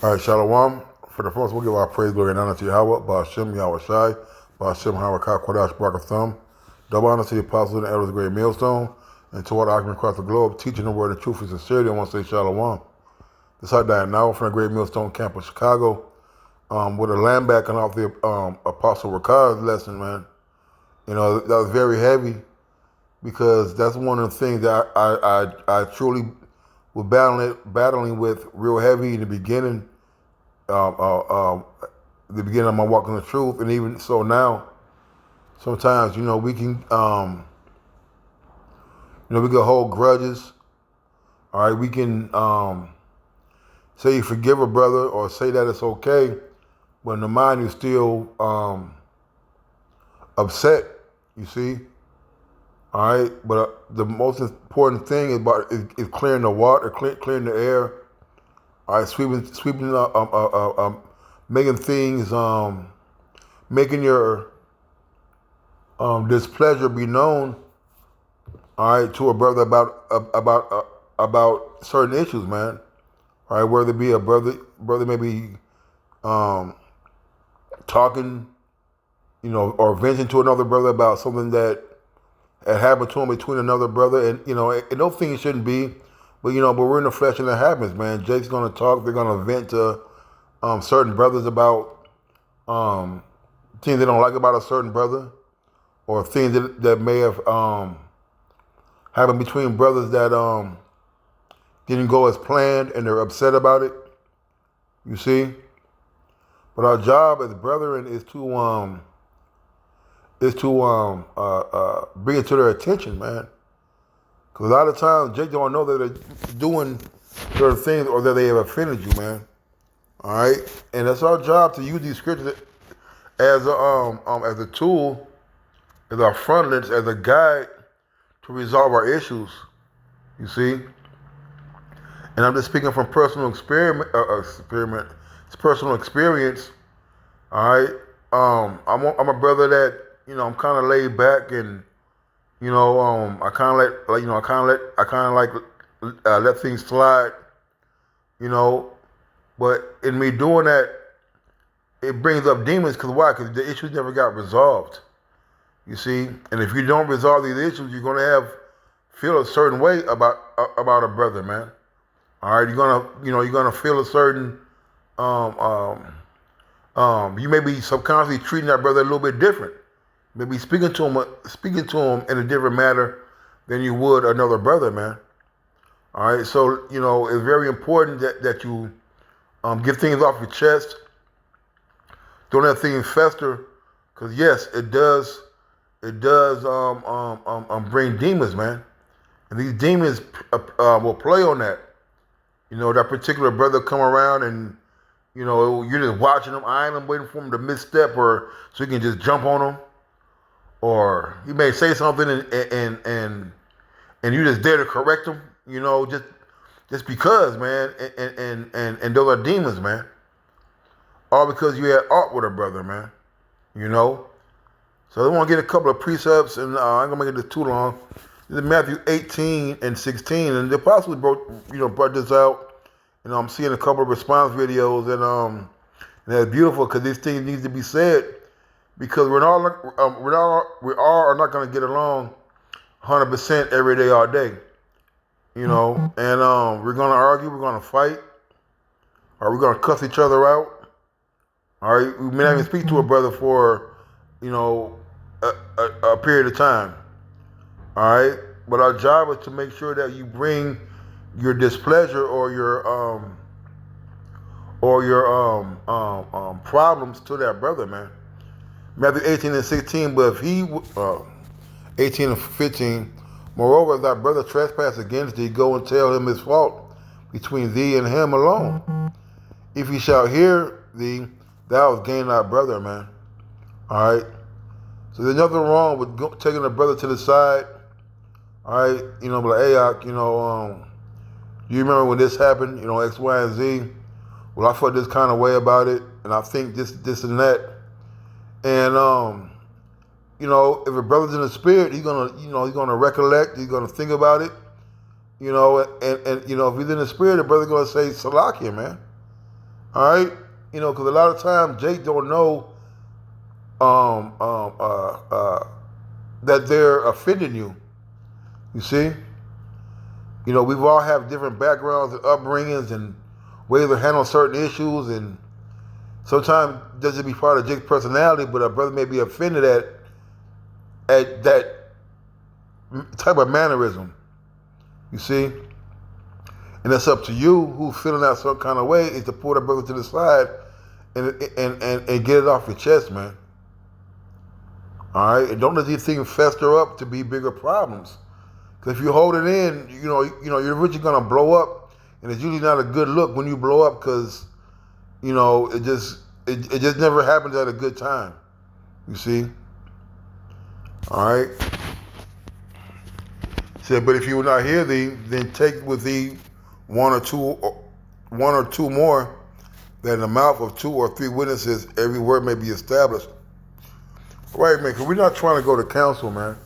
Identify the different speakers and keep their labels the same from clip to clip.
Speaker 1: All right, Shalom. For the first, we'll give our praise, glory, and honor to Yahweh, Ba'ashem, Yahweh Shai, Ba'ashem, Harakah, Kodash, Barak Thumb. Double honor to the apostles and the elders of the great millstone, and to all the argument across the globe, teaching the word of truth and sincerity. I want to say Shalom. This is Diane now from the great millstone camp of Chicago, with a land backing off the Apostle Rakah's lesson, man. You know, that was very heavy because that's one of the things that I truly was battling with real heavy in the beginning. The beginning of my walk in the truth, and even so now, sometimes we can we can hold grudges. All right, we can say you forgive a brother or say that it's okay, but in the mind you're still upset. You see, all right. But the most important thing is clearing the water, clearing the air. All right, sweeping, making things, making your displeasure be known. All right, to a brother about certain issues, man. All right, whether it be a brother may be talking, or venting to another brother about something that had happened to him between another brother, and those things shouldn't be. But we're in the flesh and it happens, man. Jake's gonna talk. They're gonna vent to certain brothers about things they don't like about a certain brother, or things that may have happened between brothers that didn't go as planned, and they're upset about it. You see, but our job as brethren is to bring it to their attention, man. Because a lot of times, Jake don't know that they're doing certain things or that they have offended you, man. All right? And that's our job to use these scriptures as a tool, as our frontlets, as a guide to resolve our issues. You see? And I'm just speaking from personal experience. It's personal experience. All right? I'm a brother that, I'm kind of laid back, and I kind of let things slide, But in me doing that, it brings up demons. Because why? Because the issues never got resolved. You see, and if you don't resolve these issues, you're gonna feel a certain way about a brother, man. All right, you're gonna feel a certain you may be subconsciously treating that brother a little bit different. Maybe speaking to him in a different manner than you would another brother, man. All right, so it's very important that you get things off your chest. Don't let things fester, because yes, it does bring demons, man. And these demons will play on that. That particular brother come around, and you're just watching him, eyeing him, waiting for him to misstep, or so you can just jump on him. Or he may say something and you just there to correct him, just because, man. And those are demons, man. All because you had art with a brother, man. So I want to get a couple of precepts, and I'm gonna make it too long. This is Matthew 18 and 16, and the apostles brought this out. I'm seeing a couple of response videos, and it's beautiful because these things need to be said. Because we are not going to get along 100% every day, all day, and we're going to argue, we're going to fight, or we're going to cuss each other out. All right, we may not even speak to a brother for a period of time. All right, but our job is to make sure that you bring your displeasure or your problems to that brother, man. Matthew 18 and 16, but if he, 18 and 15, moreover, if thy brother trespass against thee, go and tell him his fault between thee and him alone. If he shall hear thee, thou hast gained thy brother, man. All right? So there's nothing wrong with taking a brother to the side. All right? Be like, hey, do you remember when this happened? X, Y, and Z. Well, I felt this kind of way about it, and I think this, and that. And if a brother's in the spirit, he's gonna recollect, he's gonna think about it, and if he's in the spirit, the brother's gonna say, Salakia, man. All right, because a lot of times Jake don't know um, um, uh, uh, that they're offending you. You see, we've all have different backgrounds and upbringings and ways to handle certain issues, and sometimes it doesn't be part of Jake's personality, but a brother may be offended at that type of mannerism. You see, and it's up to you who's feeling that some kind of way is to pull that brother to the side and get it off your chest, man. All right, and don't let these things fester up to be bigger problems. Because if you hold it in, you're eventually gonna blow up, and it's usually not a good look when you blow up because it just never happens at a good time. You see, all right. Said, but if you will not hear thee, then take with thee one or two more, that in the mouth of 2 or 3 witnesses every word may be established. Right, man? Because we're not trying to go to council, man.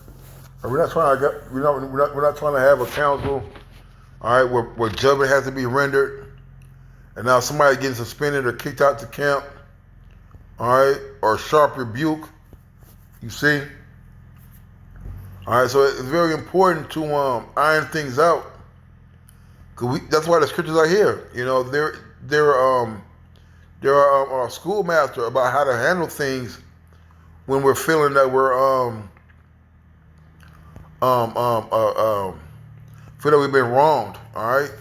Speaker 1: We're not trying to have a council, all right, where judgment has to be rendered, and now somebody getting suspended or kicked out the camp, all right, or sharp rebuke. You see, all right. So it's very important to iron things out, because that's why the scriptures are here. There are schoolmaster about how to handle things when we're feeling that we're feel that we've been wronged. All right.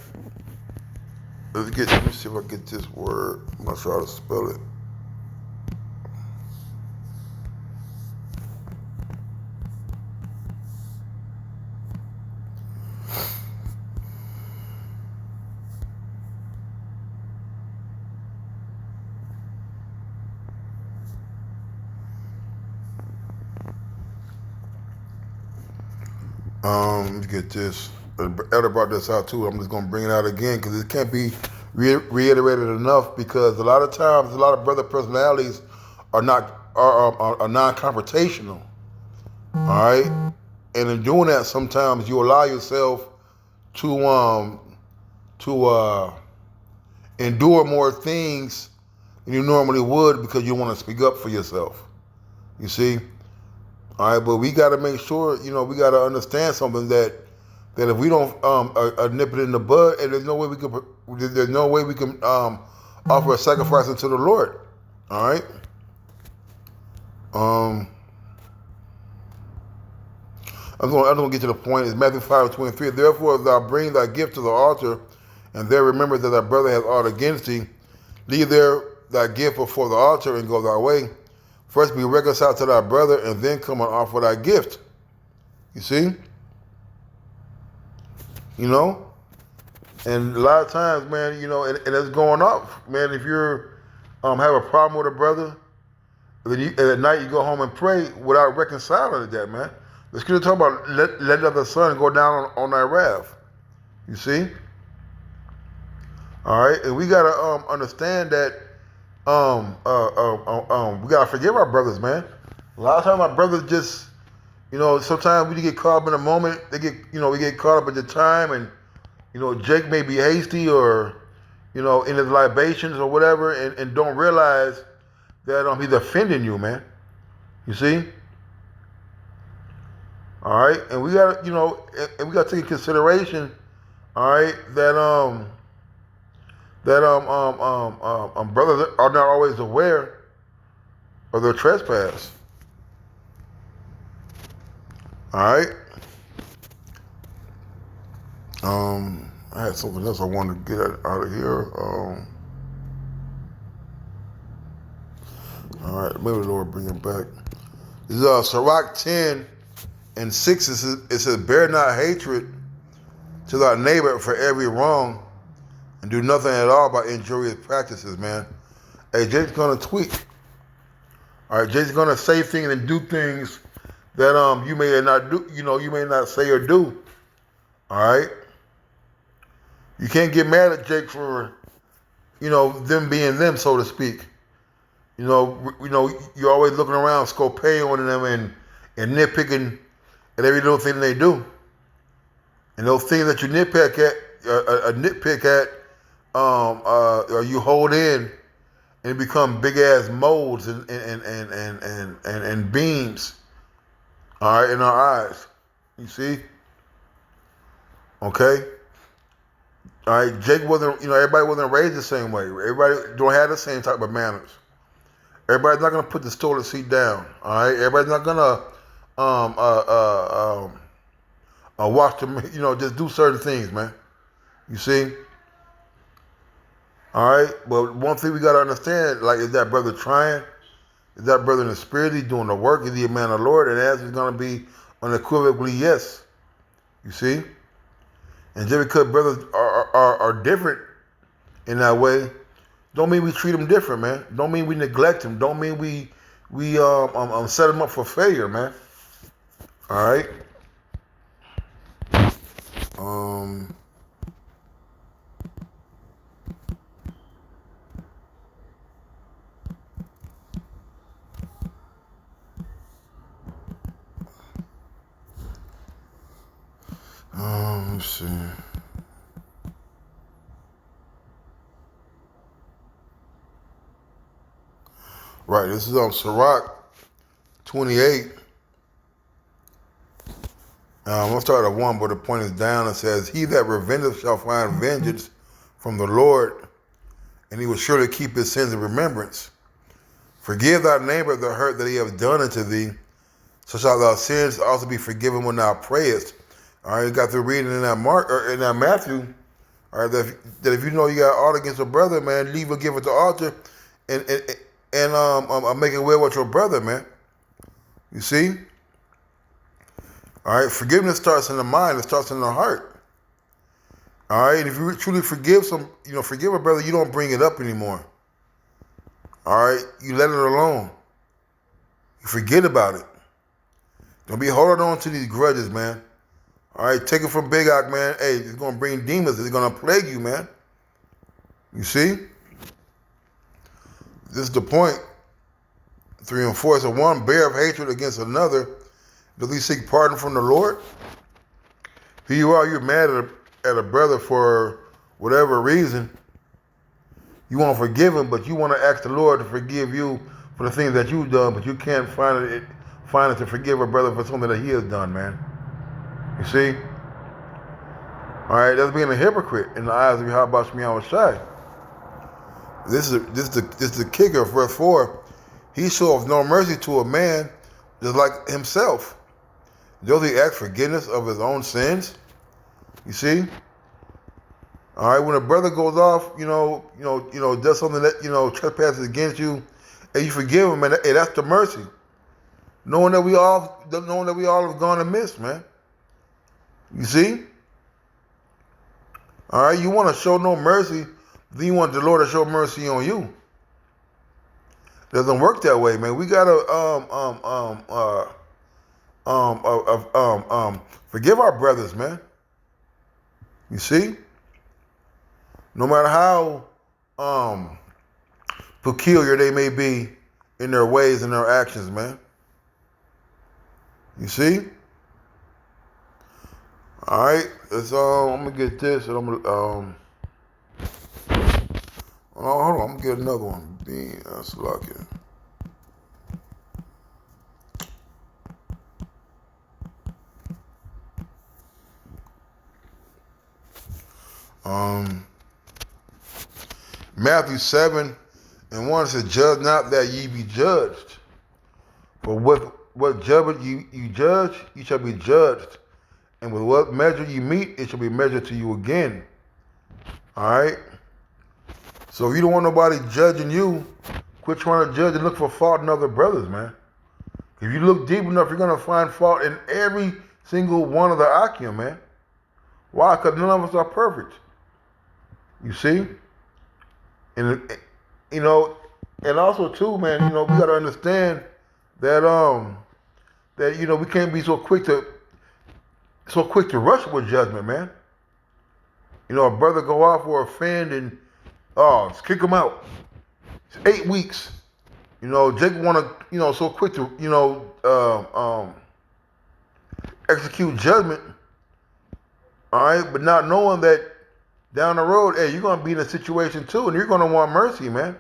Speaker 1: Let me see if I get this word. I'm not sure how to spell it. Let me get this. Elder brought this out too. I'm just going to bring it out again because it can't be reiterated enough. Because a lot of times, a lot of brother personalities are non-confrontational. All right, and in doing that, sometimes you allow yourself to endure more things than you normally would because you want to speak up for yourself. You see. All right, but we got to make sure, we got to understand something that if we don't nip it in the bud, and there's no way we can offer a sacrifice unto the Lord. All right. I'm going to get to the point. It's Matthew 5:23. Therefore, if thou bring thy gift to the altar, and there remember that thy brother hath aught against thee, leave there thy gift before the altar and go thy way. First be reconciled to thy brother, and then come and offer thy gift. You see? And a lot of times, man, and it's going off, man. If you're have a problem with a brother, and at night you go home and pray without reconciling to that, man. The scripture talk about let not the sun go down on thy wrath. You see? All right, and we gotta understand that. We gotta forgive our brothers, man. A lot of times our brothers just, sometimes we get caught up in a moment. We get caught up at the time, and Jake may be hasty or, in his libations or whatever, and don't realize that he's offending you, man. You see? All right, and we gotta, and we gotta take into consideration, all right, that brothers are not always aware of their trespass. All right. I had something else I wanted to get out of here. All right, maybe the Lord bring it back. This is Sirach 10:6. It says, "Bear not hatred to thy neighbor for every wrong, and do nothing at all by injurious practices," man. Hey, Jake's gonna tweak. All right, Jake's gonna say things and do things that you may not do. You may not say or do. All right. You can't get mad at Jake for, them being them, so to speak. You're always looking around, scopeoing them and nitpicking at every little thing they do. And those things that you nitpick at, or you hold in, and it become big ass molds and beams. All right, in our eyes. You see? Okay. All right. Jake wasn't. Everybody wasn't raised the same way. Everybody don't have the same type of manners. Everybody's not gonna put the toilet seat down. All right. Everybody's not gonna um uh uh watch them. Just do certain things, man. You see? All right. But one thing we gotta understand, like, is that brother trying? Is that brother in the spirit? He's doing the work? Is he a man of the Lord? And the answer is gonna be unequivocally yes. You see? And just because brothers are different in that way, don't mean we treat them different, man. Don't mean we neglect them. Don't mean we set them up for failure, man. All right. Let's see. Right, this is Sirach 28. I'm going to start at 1, but the point is down. It says, he that revengeth shall find vengeance from the Lord, and he will surely keep his sins in remembrance. Forgive thy neighbor the hurt that he hath done unto thee, so shalt thy sins also be forgiven when thou prayest. All right, you got through reading in that Matthew. All right, that if you know you got ought against a brother, man, leave or give at the altar, and make it well with your brother, man. You see? All right, forgiveness starts in the mind. It starts in the heart. All right, and if you truly forgive forgive a brother, you don't bring it up anymore. All right, you let it alone. You forget about it. Don't be holding on to these grudges, man. All right, take it from Big Ock, man. Hey, it's going to bring demons. It's going to plague you, man. You see? This is the point. 3 and 4. So one bear of hatred against another. Does he seek pardon from the Lord? Here you are, you're mad at a brother for whatever reason. You want to forgive him, but you want to ask the Lord to forgive you for the things that you've done, but you can't find it to forgive a brother for something that he has done, man. You see? All right, that's being a hypocrite in the eyes of Yahweh Shemiah Shai. This is the kicker. Verse 4. He showeth no mercy to a man just like himself. Does he ask forgiveness of his own sins? You see? All right, when a brother goes off, does something that, trespasses against you, and you forgive him, and hey, that's the mercy. Knowing that we all have gone amiss, man. You see? All right, you want to show no mercy, then you want the Lord to show mercy on you. It doesn't work that way, man. We gotta forgive our brothers, man. You see? No matter how peculiar they may be in their ways and their actions, man. You see? All right, so I'm gonna get this, and I'm gonna hold on, I'm gonna get another one. That's lucky. Matthew 7 and 1 says, "Judge not that ye be judged. For what judgment you judge, you shall be judged. And with what measure you meet, it shall be measured to you again." All right? So if you don't want nobody judging you, quit trying to judge and look for fault in other brothers, man. If you look deep enough, you're going to find fault in every single one of the Akim, man. Why? Because none of us are perfect. You see? And, and also, too, man, we got to understand that, we can't be so quick to rush with judgment, man. A brother go off or offend and, let's kick him out. It's 8 weeks. Jake want to, so quick to, execute judgment. All right, but not knowing that down the road, hey, you're going to be in a situation too, and you're going to want mercy, man.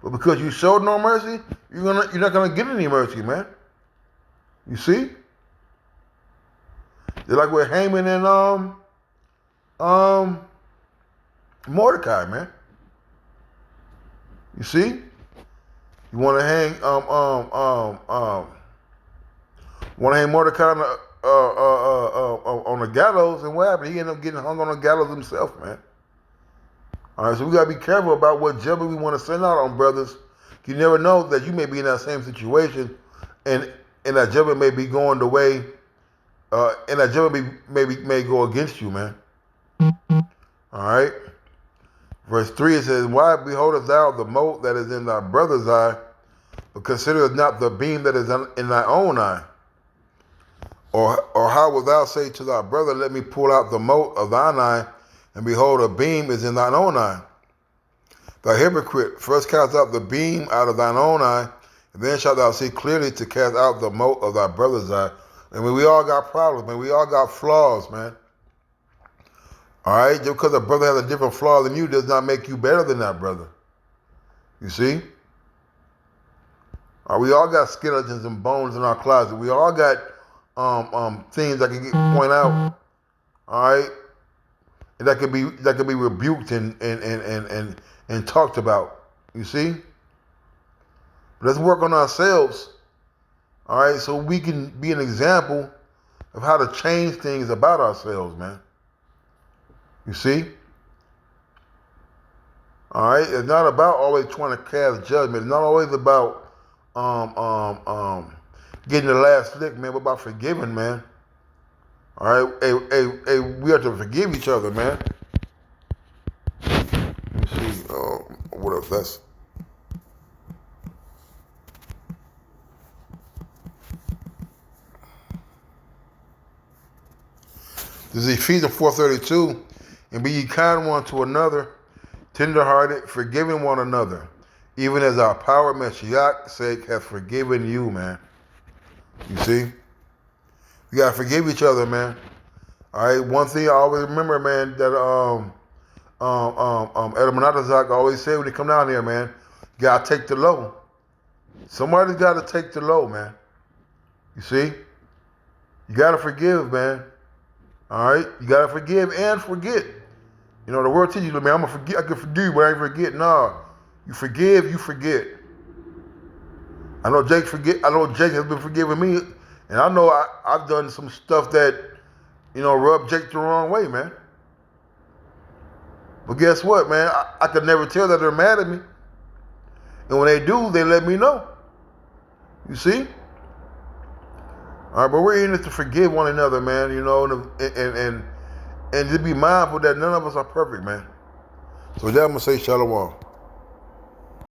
Speaker 1: But because you showed no mercy, you're not gonna get any mercy, man. You see? They're like with Haman and Mordecai, man. You see? You want to hang Mordecai on the gallows, and what happened? He ended up getting hung on the gallows himself, man. All right, so we gotta be careful about what judgment we want to send out on brothers. You never know that you may be in that same situation, and that judgment may be going the way, and that judgment may go against you, man. All right. Verse 3, it says, "Why beholdest thou the mote that is in thy brother's eye, but considerest not the beam that is in thy own eye? Or how wilt thou say to thy brother, Let me pull out the mote of thine eye, and behold, a beam is in thine own eye? Thou hypocrite, first cast out the beam out of thine own eye, and then shalt thou see clearly to cast out the mote of thy brother's eye." I mean, we all got problems, man. We all got flaws, man. All right? Just because a brother has a different flaw than you does not make you better than that brother. You see? We all got skeletons and bones in our closet. We all got things that can point out. All right? And that could be rebuked and talked about. You see? Let's work on ourselves. All right? So we can be an example of how to change things about ourselves, man. You see? All right? It's not about always trying to cast judgment. It's not always about getting the last lick, man. We're about forgiving, man. All right? Hey, we have to forgive each other, man. Let me see. What else? This is Ephesians 4:32. "And be ye kind one to another, tenderhearted, forgiving one another, even as our power Mashiach's sake hath forgiven you," man. You see? We gotta forgive each other, man. All right. One thing I always remember, man, that Adam Monatazak always said when he come down here, man, you gotta take the low. Somebody's gotta take the low, man. You see? You gotta forgive, man. All right? You gotta forgive and forget. You know, the word teaches you, man, I can forgive you, but I ain't forget. No. You forgive, you forget. I know Jake has been forgiving me, and I know I've done some stuff that, rubbed Jake the wrong way, man. But guess what, man? I could never tell that they're mad at me. And when they do, they let me know. You see? All right, but we're in it to forgive one another, man, and to be mindful that none of us are perfect, man. So with that, I'm going to say shalom.